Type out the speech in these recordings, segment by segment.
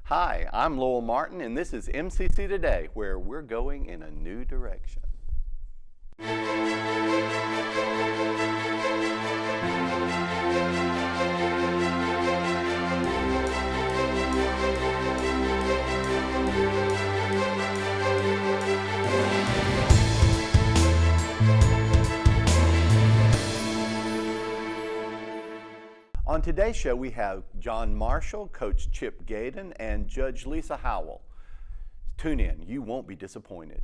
Hi, I'm Lowell Martin, and this is MCC Today, where we're going in a new direction. On today's show, we have John Marshall, Coach Chip Gayden, and Judge Lisa Howell. Tune in. You won't be disappointed.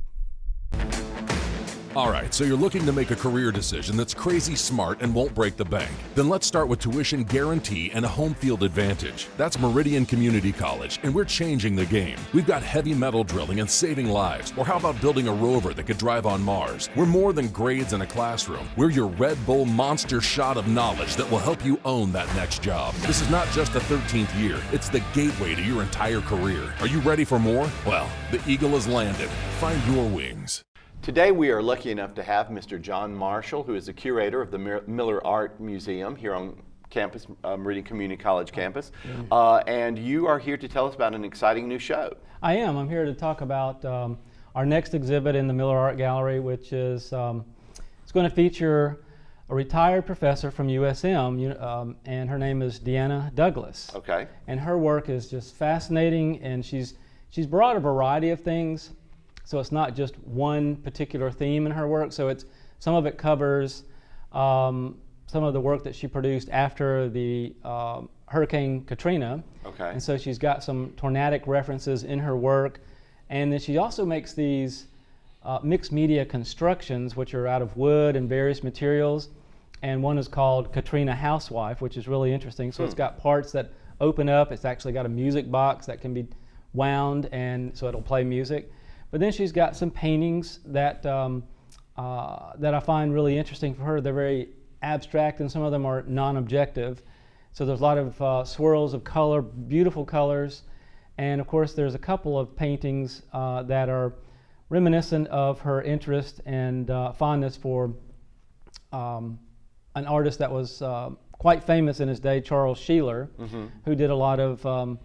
All right, so you're looking to make a career decision that's crazy smart and won't break the bank. Then let's start with tuition guarantee and a home field advantage. That's Meridian Community College, and we're changing the game. We've got heavy metal drilling and saving lives. Or how about building a rover that could drive on Mars? We're more than grades in a classroom. We're your Red Bull monster shot of knowledge that will help you own that next job. This is not just the 13th year. It's the gateway to your entire career. Are you ready for more? Well, the eagle has landed. Find your wings. Today we are lucky enough to have Mr. John Marshall, who is the curator of the Miller Art Museum here on campus, Meridian Community College campus. And you are here to tell us about an exciting new show. I am. I'm here to talk about our next exhibit in the Miller Art Gallery, which is it's going to feature a retired professor from USM, and her name is Deanna Douglas. Okay. And her work is just fascinating, and she's brought a variety of things. So it's not just one particular theme in her work. So some of it covers some of the work that she produced after the Hurricane Katrina. Okay. And so she's got some tornadic references in her work. And then she also makes these mixed media constructions, which are out of wood and various materials. And one is called Katrina Housewife, which is really interesting. So it's got parts that open up. It's actually got a music box that can be wound, and so it'll play music. But then she's got some paintings that that I find really interesting for her. They're very abstract, and some of them are non-objective. So there's a lot of swirls of color, beautiful colors, and of course there's a couple of paintings that are reminiscent of her interest and fondness for an artist that was quite famous in his day, Charles Sheeler, who did a lot of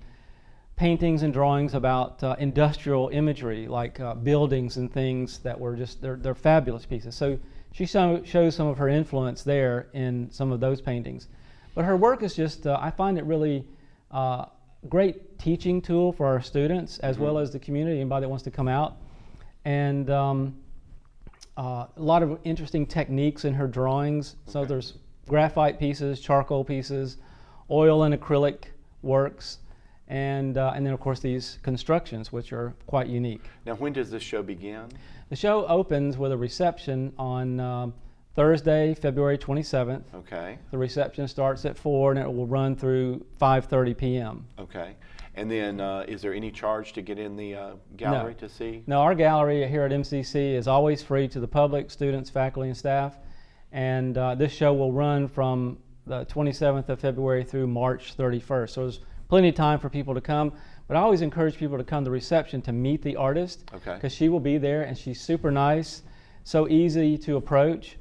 paintings and drawings about industrial imagery, like buildings and things that were just, they're fabulous pieces. So she shows some of her influence there in some of those paintings. But her work is just, I find it really a great teaching tool for our students as well as the community, anybody that wants to come out. And a lot of interesting techniques in her drawings. Okay. So there's graphite pieces, charcoal pieces, oil and acrylic works, and then of course these constructions, which are quite unique. Now, when does this show begin? The show opens with a reception on Thursday, February 27th. Okay. The reception starts at 4 and it will run through 5:30 p.m. Okay. And then is there any charge to get in the gallery to see? No, our gallery here at MCC is always free to the public, students, faculty, and staff. And this show will run from the 27th of February through March 31st. So there's plenty of time for people to come, but I always encourage people to come to the reception to meet the artist, because she will be there, and she's super nice, so easy to approach,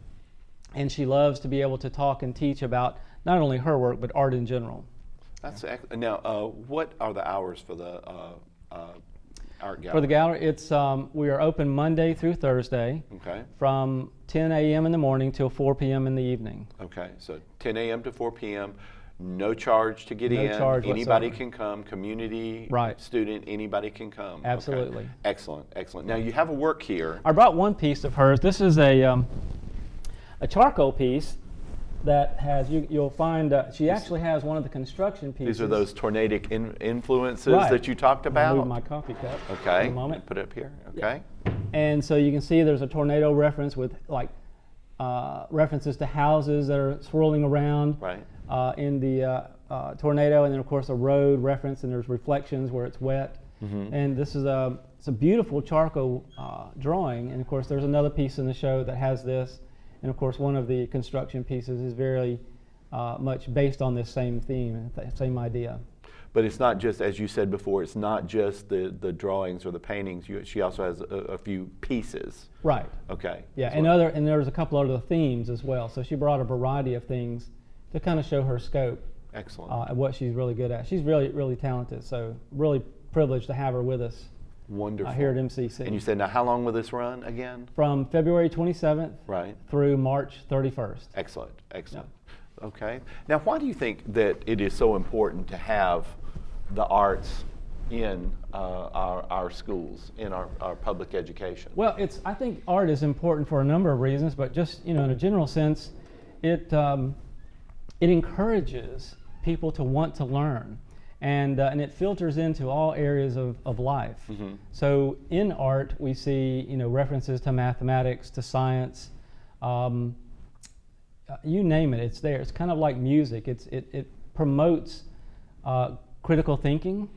and she loves to be able to talk and teach about not only her work but art in general. That's excellent. Now, what are the hours for the art gallery? For the gallery, it's we are open Monday through Thursday, from 10 a.m. in the morning till 4 p.m. in the evening. Okay, so 10 a.m. to 4 p.m. No charge to get in. No charge Anybody whatsoever. can come. Community, right. Student, anybody can come. Absolutely. Okay. Excellent, excellent. Now you have a work here. I brought one piece of hers. This is a charcoal piece that has, you'll find, she actually has one of the construction pieces. These are those tornadic influences right. that you talked about? I'll move my coffee cup. Okay. In a moment. Put it up here. Okay. Yeah. And so you can see there's a tornado reference with like references to houses that are swirling around. Right. In the tornado, and then of course a road reference, and there's reflections where it's wet. And this is it's a beautiful charcoal drawing, and of course there's another piece in the show that has this, and of course one of the construction pieces is very much based on this same theme, same idea. But it's not just, as you said before, it's not just the drawings or the paintings. She also has a few pieces. Right. Okay. Yeah, and there's a couple other themes as well. So she brought a variety of things to kind of show her scope. Excellent. And what she's really good at. She's really, really talented. So really privilege to have her with us Wonderful. here at MCC. And you said, now how long will this run again? From February 27th Right. through March 31st. Excellent, excellent. Okay. Now, why do you think that it is so important to have the arts in our schools, in our public education? Well, I think art is important for a number of reasons, but just, in a general sense, it encourages people to want to learn, and it filters into all areas of life. Mm-hmm. So in art, we see, references to mathematics, to science, you name it, it's there. It's kind of like music. It promotes critical thinking,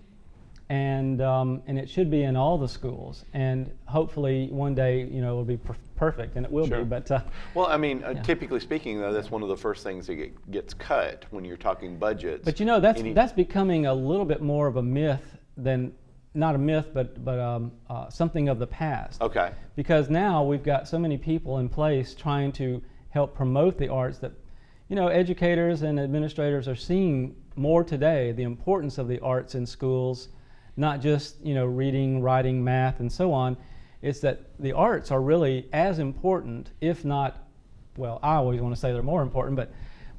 and it should be in all the schools. And hopefully one day, it'll be perfect, and it will Sure. be. But well, I mean, typically speaking, though, that's one of the first things that gets cut when you're talking budgets. But that's becoming a little bit more of a myth than, not a myth, but something of the past. Okay. Because now we've got so many people in place trying to help promote the arts that, educators and administrators are seeing more today the importance of the arts in schools, not just, reading, writing, math, and so on. It's that the arts are really as important, if not, well, I always want to say they're more important,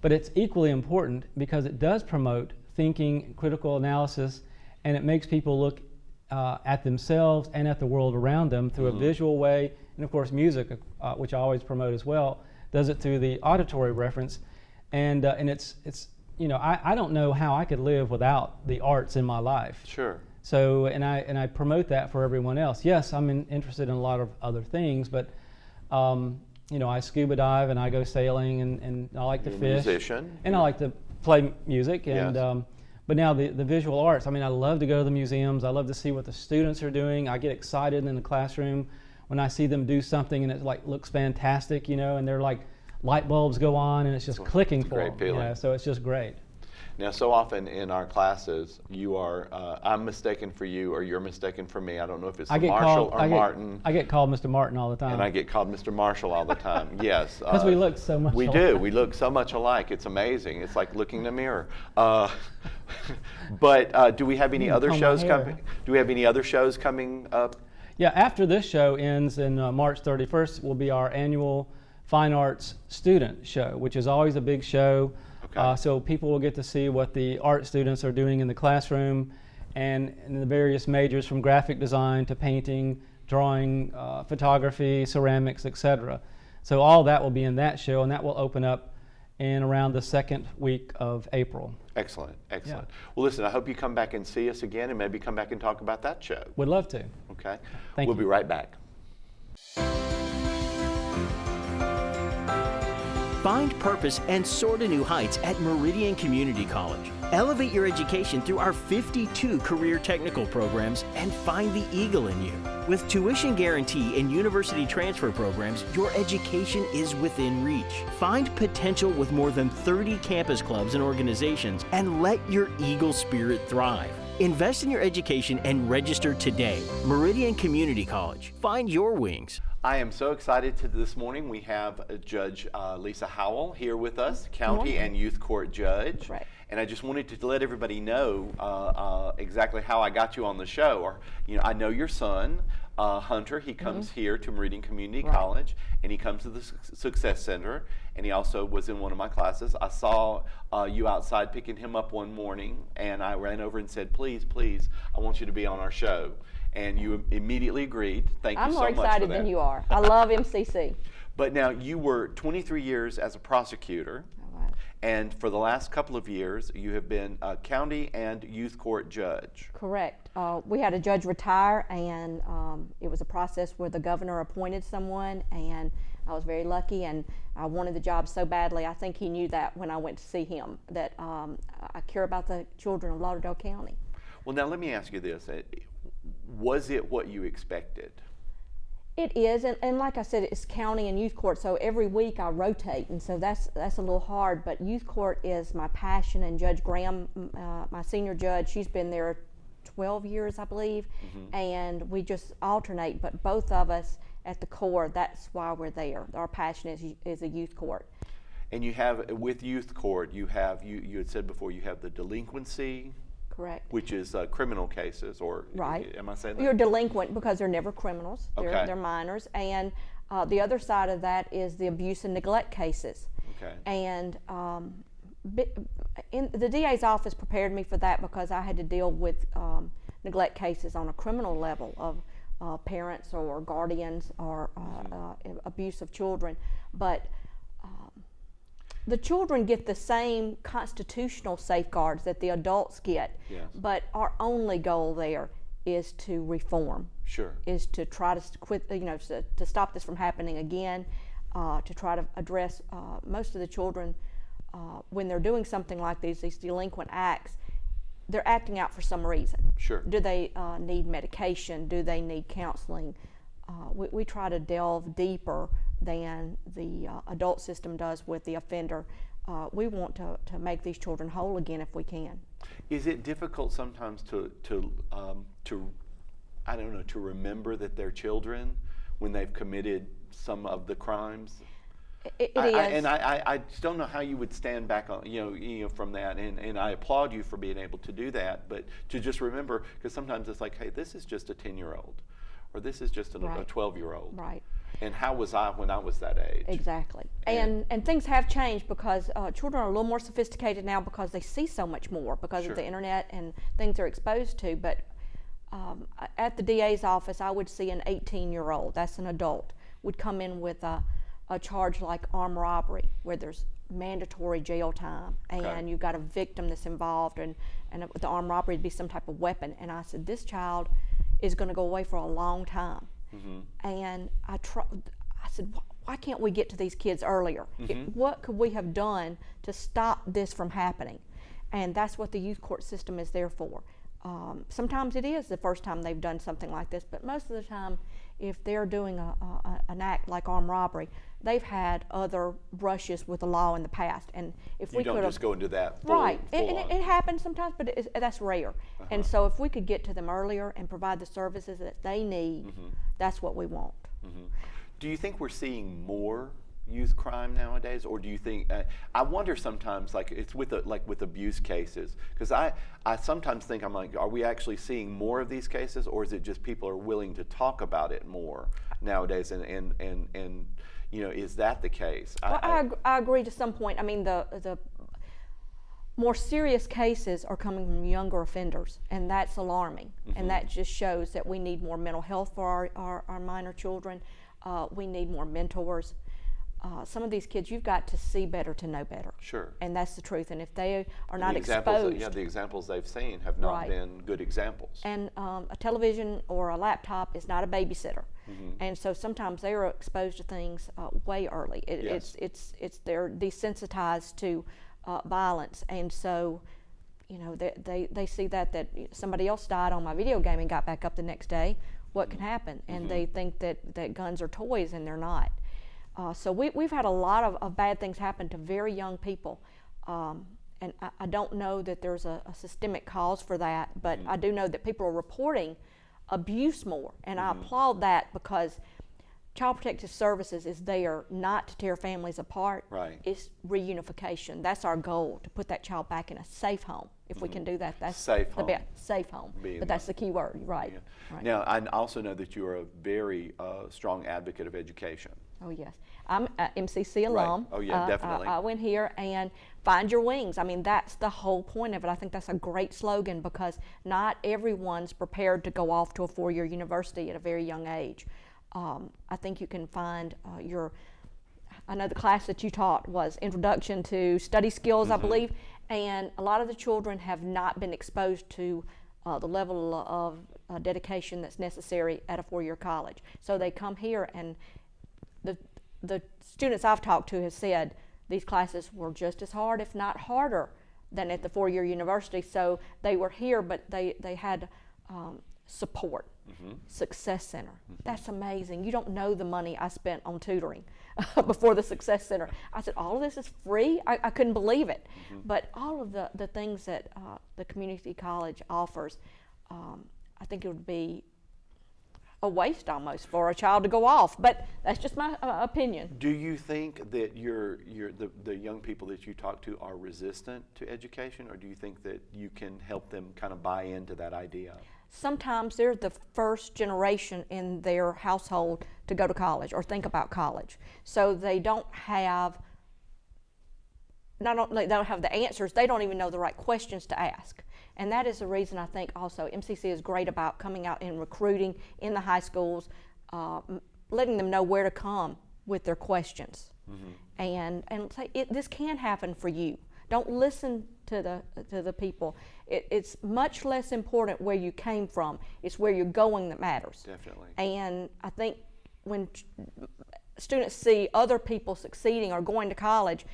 but it's equally important because it does promote thinking, critical analysis, and it makes people look at themselves and at the world around them through a visual way. And of course, music, which I always promote as well, does it through the auditory reference. And it's I don't know how I could live without the arts in my life. Sure. So, and I promote that for everyone else. Yes, I'm interested in a lot of other things, but I scuba dive and I go sailing and I like to You're a fish. musician. And I like to play music. And Yes. but now the visual arts, I love to go to the museums. I love to see what the students are doing. I get excited in the classroom when I see them do something and it looks fantastic, and they're like light bulbs go on and it's just clicking for them. Great feeling. So it's just great. Now, so often in our classes, you are, I'm mistaken for you or you're mistaken for me. I don't know if it's Marshall or Martin. I get called Mr. Martin all the time. And I get called Mr. Marshall all the time, yes. Because we look so much alike. We do. We look so much alike. It's amazing. It's like looking in a mirror. But do we have any other shows coming? Do we have any other shows coming up? Yeah, after this show ends in March 31st will be our annual Fine Arts Student Show, which is always a big show. Okay. So people will get to see what the art students are doing in the classroom and in the various majors from graphic design to painting, drawing, photography, ceramics, etc. So all that will be in that show, and that will open up in around the second week of April. Excellent, excellent. Yeah. Well, listen, I hope you come back and see us again and maybe come back and talk about that show. Would love to. Okay? Thank We'll you. be right back. Find purpose and soar to new heights at Meridian Community College. Elevate your education through our 52 career technical programs and find the eagle in you. With tuition guarantee and university transfer programs, your education is within reach. Find potential with more than 30 campus clubs and organizations and let your eagle spirit thrive. Invest in your education and register today. Meridian Community College. Find your wings. I am so excited this morning. We have Judge Lisa Howell here with us, County and Youth Court Judge. Right. And I just wanted to let everybody know exactly how I got you on the show. Or, I know your son, Hunter. He comes here to Meridian Community College, and he comes to the Success Center, and he also was in one of my classes. I saw you outside picking him up one morning, and I ran over and said, please, I want you to be on our show. And you immediately agreed. Thank you so much for that. I'm more excited than you are. I love MCC. But now you were 23 years as a prosecutor, Right. and for the last couple of years you have been a county and youth court judge. Correct. We had a judge retire, and it was a process where the governor appointed someone, and I was very lucky, and I wanted the job so badly. I think he knew that when I went to see him, that I care about the children of Lauderdale County. Well, now let me ask you this. Was it what you expected? It is, and like I said, it's county and youth court, so every week I rotate, and so that's a little hard, but youth court is my passion, and Judge Graham, my senior judge, she's been there 12 years, I believe, and we just alternate, but both of us at the core, that's why we're there. Our passion is a youth court. And you have, with youth court, you had said before, you have the delinquency Correct. Which is criminal cases, or Right. am I saying that? You're delinquent because they're never criminals. Okay. They're minors. And the other side of that is the abuse and neglect cases. Okay. And in the DA's office prepared me for that because I had to deal with neglect cases on a criminal level of parents or guardians or abuse of children. But the children get the same constitutional safeguards that the adults get. Yes. But our only goal there is to reform. Sure. Is to try to quit, to stop this from happening again, to try to address most of the children when they're doing something like these delinquent acts, they're acting out for some reason. Sure. Do they need medication? Do they need counseling? We try to delve deeper than the adult system does with the offender. We want to make these children whole again if we can. Is it difficult sometimes to I don't know, to remember that they're children when they've committed some of the crimes? It is. And I just don't know how you would stand back on, from that. And I applaud you for being able to do that. But to just remember, because sometimes it's like, hey, this is just a 10-year-old, or this is just a 12-year-old. Right. And how was I when I was that age? Exactly. And things have changed because children are a little more sophisticated now because they see so much more because Sure. of the internet and things they're exposed to. But at the DA's office, I would see an 18-year-old, that's an adult, would come in with a charge like armed robbery, where there's mandatory jail time, and Okay. you've got a victim that's involved, and the armed robbery would be some type of weapon. And I said, this child is going to go away for a long time. And I said, why can't we get to these kids earlier? What could we have done to stop this from happening? And that's what the youth court system is there for. Sometimes it is the first time they've done something like this, but most of the time, if they're doing an act like armed robbery, they've had other brushes with the law in the past. And if we You don't could just go into that full, right, full and on. it happens sometimes, but that's rare. And so if we could get to them earlier and provide the services that they need, that's what we want. Do you think we're seeing more youth crime nowadays, or do you think? I wonder sometimes, like it's with with abuse cases, because I sometimes think I'm like, are we actually seeing more of these cases, or is it just people are willing to talk about it more nowadays? And is that the case? Well, I agree to some point. I mean, the more serious cases are coming from younger offenders, and that's alarming. And that just shows that we need more mental health for our minor children. We need more mentors. Some of these kids, you've got to see better to know better. Sure. And that's the truth. And if they are not the examples, exposed, the examples they've seen have not Right. been good examples. and a television or a laptop is not a babysitter. And so sometimes they are exposed to things way early. Yes. It's they're desensitized to violence, and so they see that somebody else died on my video game and got back up the next day. What can happen? And they think that guns are toys, and they're not. So we've had a lot of bad things happen to very young people, and I don't know that there's a systemic cause for that, but I do know that people are reporting abuse more, and I applaud that because Child Protective Services is there not to tear families apart. Right. It's reunification. That's our goal, to put that child back in a safe home. If we can do that, that's Safe the home. best. Safe home. Being But that's the key word, right? Yeah. Right. Now, I also know that you are a very strong advocate of education. Oh, yes. I'm an MCC alum. Oh, yeah, definitely. I went here and find your wings. I mean, that's the whole point of it. I think that's a great slogan because not everyone's prepared to go off to a four-year university at a very young age. I think you can find I know the class that you taught was Introduction to Study Skills, I believe, and a lot of the children have not been exposed to the level of dedication that's necessary at a four-year college. So they come here, and the students I've talked to have said these classes were just as hard, if not harder, than at the four-year university. So they were here, but they had support. Success Center. That's amazing. You don't know the money I spent on tutoring before the Success Center. I said, all of this is free? I couldn't believe it. But all of the things that the community college offers, I think it would be a waste almost for a child to go off. But that's just my opinion. Do you think that the young people that you talk to are resistant to education, or do you think that you can help them kind of buy into that idea? Sometimes they're the first generation in their household to go to college or think about college. So they don't have they don't have the answers. They don't even know the right questions to ask. And that is the reason I think also MCC is great about coming out and recruiting in the high schools, letting them know where to come with their questions. And say, this can happen for you. Don't listen to the people. It's much less important where you came from. It's where you're going that matters. Definitely. And I think when students see other people succeeding or going to college,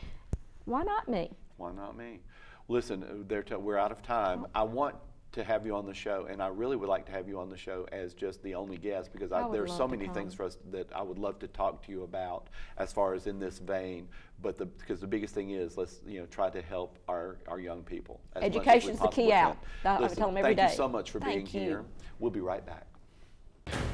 why not me? Why not me? Listen, we're out of time. I want to have you on the show, and I really would like to have you on the show as just the only guest, because there's so many things for us that I would love to talk to you about as far as in this vein. But because the biggest thing is, let's try to help our young people. Education's the key out. I tell them every day. Thank you so much for being here. We'll be right back.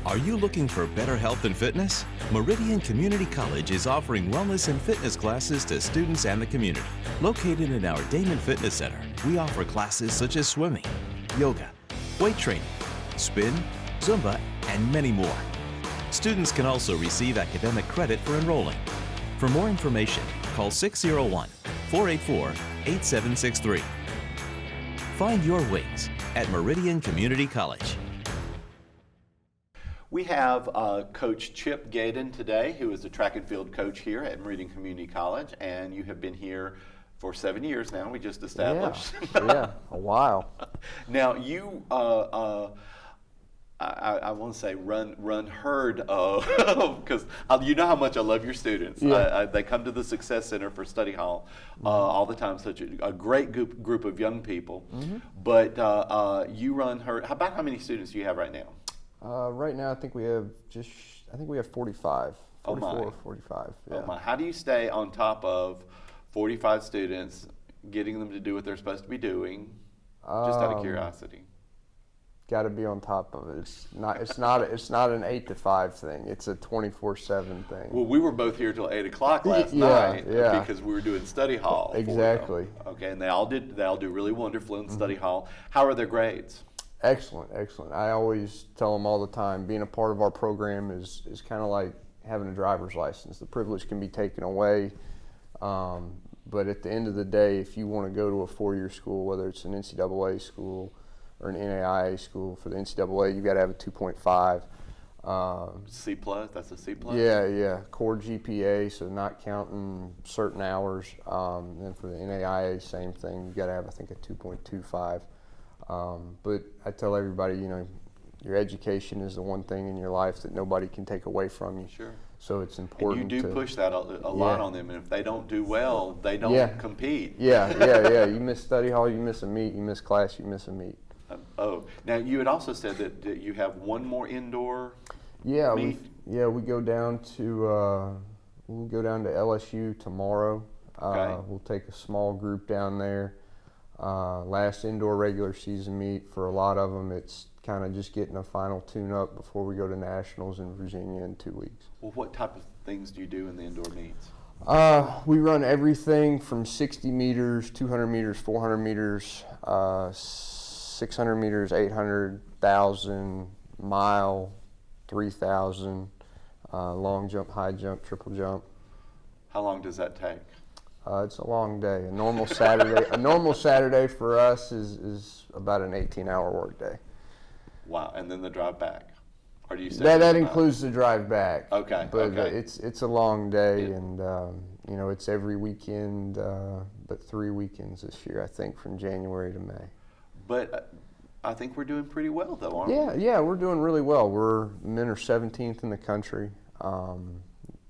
Are you looking for better health and fitness? Meridian Community College is offering wellness and fitness classes to students and the community. Located in our Damon Fitness Center, we offer classes such as swimming, yoga, weight training, spin, Zumba, and many more. Students can also receive academic credit for enrolling. For more information, call 601-484-8763. Find your wings at Meridian Community College. We have Coach Chip Gayden today, who is the track and field coach here at Meridian Community College, and you have been here for 7 years now. We just established. Yeah, a while. Now you, I want to say run herd of, because you know how much I love your students. Yeah. They come to the Success Center for study hall all the time. Such a great group of young people. But you run herd. How many students do you have right now? Right now, I think we have 45, 44 or 45. Yeah. Oh my. How do you stay on top of 45 students, getting them to do what they're supposed to be doing? Just out of curiosity. Got to be on top of it. It's not an 8 to 5 thing. It's a 24/7 thing. Well, we were both here till 8 o'clock last night because we were doing study hall. Exactly. Okay, and they all do really wonderful in study hall. How are their grades? Excellent. I always tell them all the time, being a part of our program is kind of like having a driver's license. The privilege can be taken away, but at the end of the day, if you want to go to a 4-year school, whether it's an NCAA school or an NAIA school, for the NCAA, you got to have a 2.5. C+, that's a C+? Yeah, core GPA, so not counting certain hours. And for the NAIA, same thing, you got to have, I think, a 2.25. But I tell everybody, your education is the one thing in your life that nobody can take away from you. Sure. So it's important. And you do push that a lot on them, and if they don't do well, they don't compete. Yeah. You miss study hall, you miss a meet. You miss class, you miss a meet. Now you had also said that you have one more indoor meet? We go down to LSU tomorrow. Okay. We'll take a small group down there. Last indoor regular season meet for a lot of them. It's kind of just getting a final tune-up before we go to nationals in Virginia in 2 weeks. Well, what type of things do you do in the indoor meets? We run everything from 60 meters, 200 meters, 400 meters, 600 meters, 800, 1,000, mile, 3,000, long jump, high jump, triple jump. How long does that take? It's a long day. A normal Saturday for us is about an 18-hour work day. Wow, and then the drive back. Or do you say that includes the drive back? Okay. But it's a long day, and it's every weekend, but 3 weekends this year, I think, from January to May. But I think we're doing pretty well, though, aren't we? Yeah, we're doing really well. Men are 17th in the country.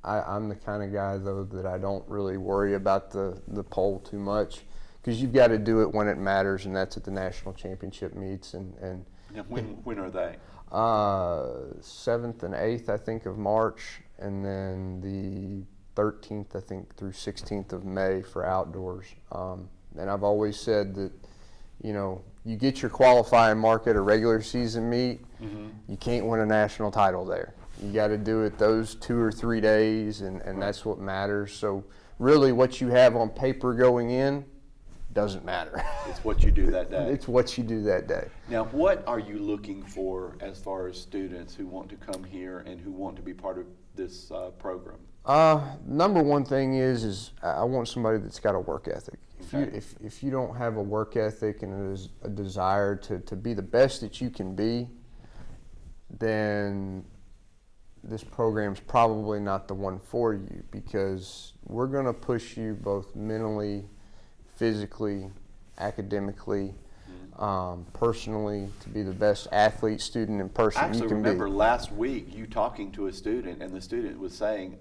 I'm the kind of guy, though, that I don't really worry about the poll too much, because you've got to do it when it matters, and that's at the national championship meets. And when are they? 7th and 8th, I think, of March, and then the 13th, I think, through 16th of May for outdoors. And I've always said that, you get your qualifying mark at a regular season meet. you can't win a national title there. You got to do it those 2 or 3 days, and that's what matters. So really what you have on paper going in doesn't matter. It's what you do that day. It's what you do that day. Now, what are you looking for as far as students who want to come here and who want to be part of this program? Number one thing is I want somebody that's got a work ethic. If you don't have a work ethic and a desire to be the best that you can be, then this program's probably not the one for you, because we're going to push you both mentally, physically, academically, personally, to be the best athlete, student, and person you can be. I actually remember last week you talking to a student, and the student was saying,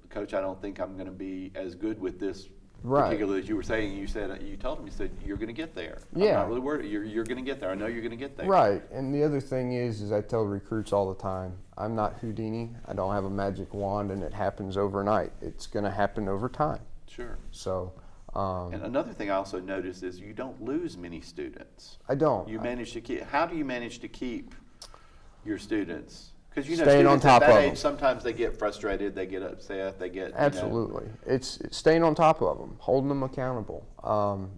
Coach, I don't think I'm going to be as good with this particularly as you were saying. You told him, you said, you're going to get there. Yeah. I'm not really worried. You're going to get there. I know you're going to get there. Right. And the other thing is I tell recruits all the time, I'm not Houdini. I don't have a magic wand and it happens overnight. It's going to happen over time. Sure. So. And another thing I also noticed is you don't lose many students. I don't. You manage to keep. How do you manage to keep your students? Because you know, staying students on top at that of age, them. Sometimes they get frustrated, they get upset, they get absolutely. It's staying on top of them, holding them accountable.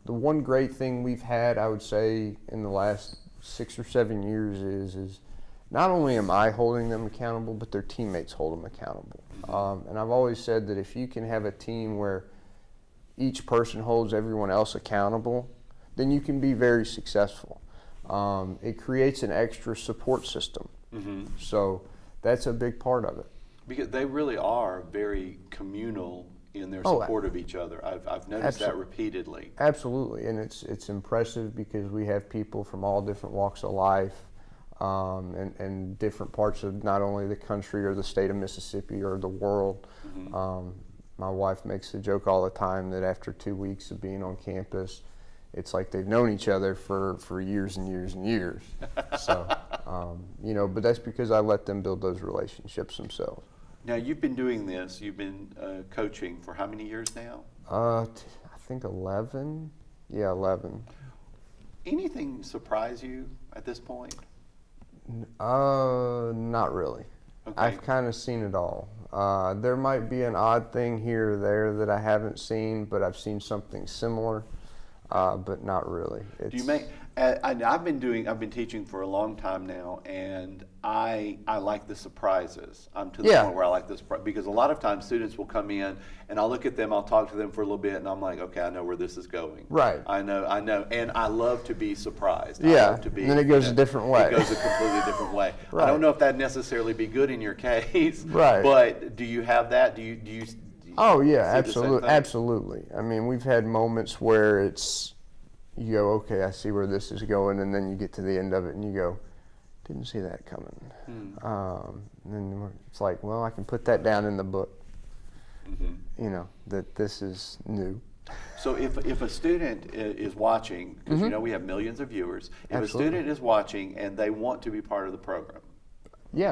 The one great thing we've had, I would say, in the last 6 or 7 years is not only am I holding them accountable, but their teammates hold them accountable. And I've always said that if you can have a team where each person holds everyone else accountable, then you can be very successful. It creates an extra support system. So that's a big part of it. Because they really are very communal in their support of each other. I've noticed that repeatedly. Absolutely, and it's impressive because we have people from all different walks of life, and different parts of not only the country or the state of Mississippi or the world. My wife makes the joke all the time that after 2 weeks of being on campus, it's like they've known each other for years and years and years. So, you know, but that's because I let them build those relationships themselves. Now, you've been doing this, you've been coaching for how many years now? I think 11. Yeah, 11. Anything surprise you at this point? Not really. Okay. I've kind of seen it all. There might be an odd thing here or there that I haven't seen, but I've seen something similar. But not really. Do you make? I've been teaching for a long time now, and I like the surprises. I'm to the point where I like this because a lot of times students will come in, and I'll look at them, I'll talk to them for a little bit, and I'm like, okay, I know where this is going. Right. I know, and I love to be surprised. Yeah. I love to be, and then it goes a different way. It goes a completely different way. Right. I don't know if that'd necessarily be good in your case. Right. But do you have that? Do you? Oh yeah, absolutely, absolutely. I mean, we've had moments where you go, okay, I see where this is going, and then you get to the end of it and you go, didn't see that coming. And then it's like, well, I can put that down in the book, you know, that this is new. So if a student is watching, because you know we have millions of viewers, if Absolutely. a student is watching and they want to be part of the program,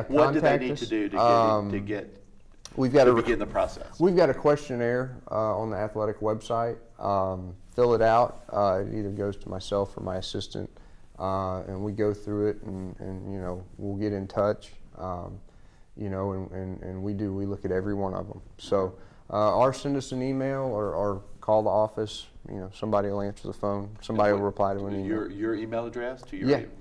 What do they need to do to begin the process? We've got a questionnaire on the athletic website. Fill it out. It either goes to myself or my assistant, and we go through it, and you know, we'll get in touch. You know, and we look at every one of them. So, or send us an email or call the office. You know, somebody will answer the phone. Somebody will reply to an email. Your email address?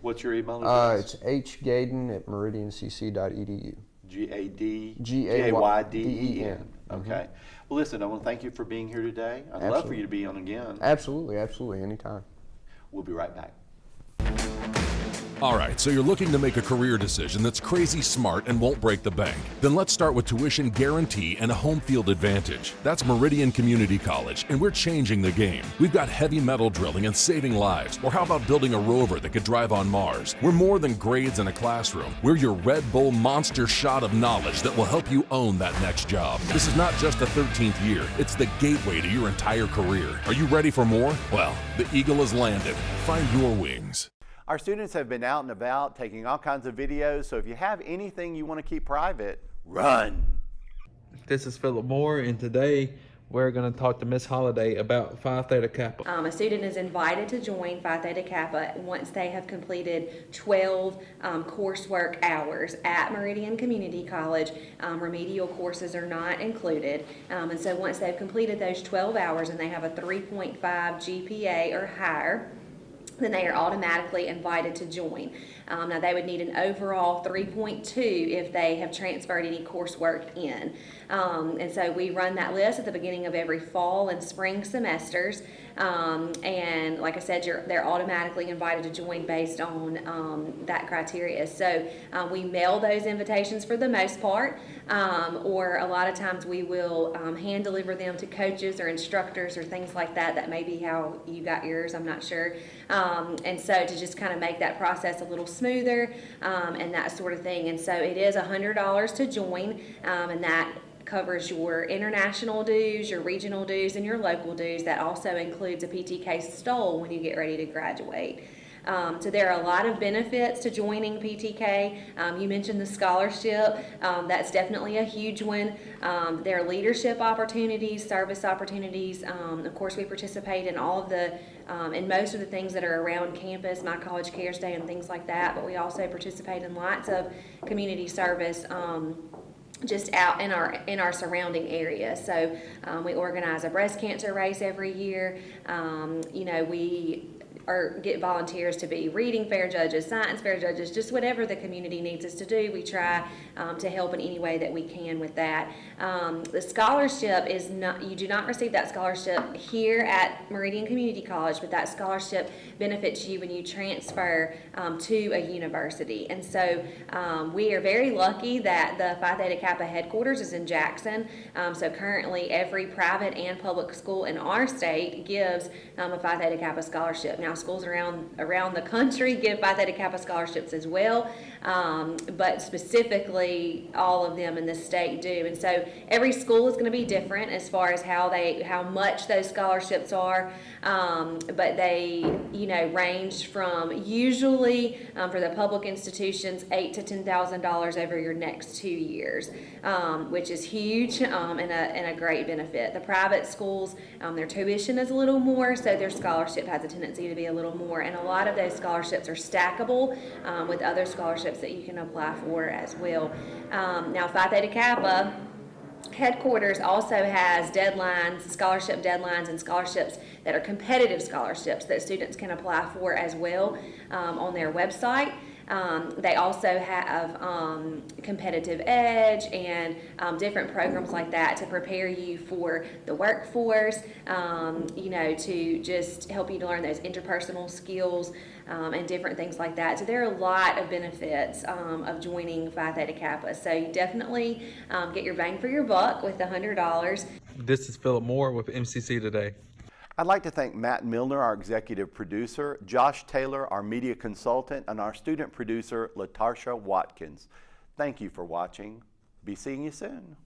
What's your email address? It's hgayden@meridiancc.edu. Gayden. Okay. Well, listen, I want to thank you for being here today. I'd love for you to be on again. Absolutely, anytime. We'll be right back. All right, so you're looking to make a career decision that's crazy smart and won't break the bank. Then let's start with tuition guarantee and a home field advantage. That's Meridian Community College, and we're changing the game. We've got heavy metal drilling and saving lives. Or how about building a rover that could drive on Mars? We're more than grades in a classroom. We're your Red Bull monster shot of knowledge that will help you own that next job. This is not just the 13th year. It's the gateway to your entire career. Are you ready for more? Well, the eagle has landed. Find your wings. Our students have been out and about taking all kinds of videos, so if you have anything you want to keep private, run. This is Philip Moore, and today we're going to talk to Miss Holiday about Phi Theta Kappa. A student is invited to join Phi Theta Kappa once they have completed 12 coursework hours at Meridian Community College. Remedial courses are not included. And so once they've completed those 12 hours and they have a 3.5 GPA or higher, then they are automatically invited to join. Now they would need an overall 3.2 if they have transferred any coursework in. And so we run that list at the beginning of every fall and spring semesters. And like I said, they're automatically invited to join based on that criteria. So we mail those invitations for the most part, or a lot of times we will hand deliver them to coaches or instructors or things like that. That may be how you got yours, I'm not sure. And so to just kind of make that process a little smoother and that sort of thing. And so it is $100 to join, and that covers your international dues, your regional dues, and your local dues. That also includes a PTK stole when you get ready to graduate. So there are a lot of benefits to joining PTK. You mentioned the scholarship. That's definitely a huge one. There are leadership opportunities, service opportunities. Of course, we participate in all of the, in most of the things that are around campus, My College Cares Day and things like that, but we also participate in lots of community service just out in our surrounding area. So we organize a breast cancer race every year. We get volunteers to be reading fair judges, science fair judges, just whatever the community needs us to do. We try to help in any way that we can with that. The scholarship is not, you do not receive that scholarship here at Meridian Community College, but that scholarship benefits you when you transfer to a university. And so we are very lucky that the Phi Theta Kappa headquarters is in Jackson. So currently every private and public school in our state gives a Phi Theta Kappa scholarship. Now schools around the country give Phi Theta Kappa scholarships as well, but specifically all of them in the state do. And so every school is going to be different as far as how much those scholarships are, but they range from usually for the public institutions $8,000 to $10,000 over your next 2 years, which is huge and a great benefit. The private schools, their tuition is a little more, so their scholarship has a tendency to be a little more, and a lot of those scholarships are stackable with other scholarships that you can apply for as well. Now Phi Theta Kappa headquarters also has deadlines, scholarship deadlines, and scholarships that are competitive scholarships that students can apply for as well on their website. They also have competitive edge and different programs like that to prepare you for the workforce, to just help you to learn those interpersonal skills and different things like that. So there are a lot of benefits of joining Phi Theta Kappa. So you definitely get your bang for your buck with the $100. This is Philip Moore with MCC Today. I'd like to thank Matt Milner, our executive producer, Josh Taylor, our media consultant, and our student producer, Latarsha Watkins. Thank you for watching. Be seeing you soon.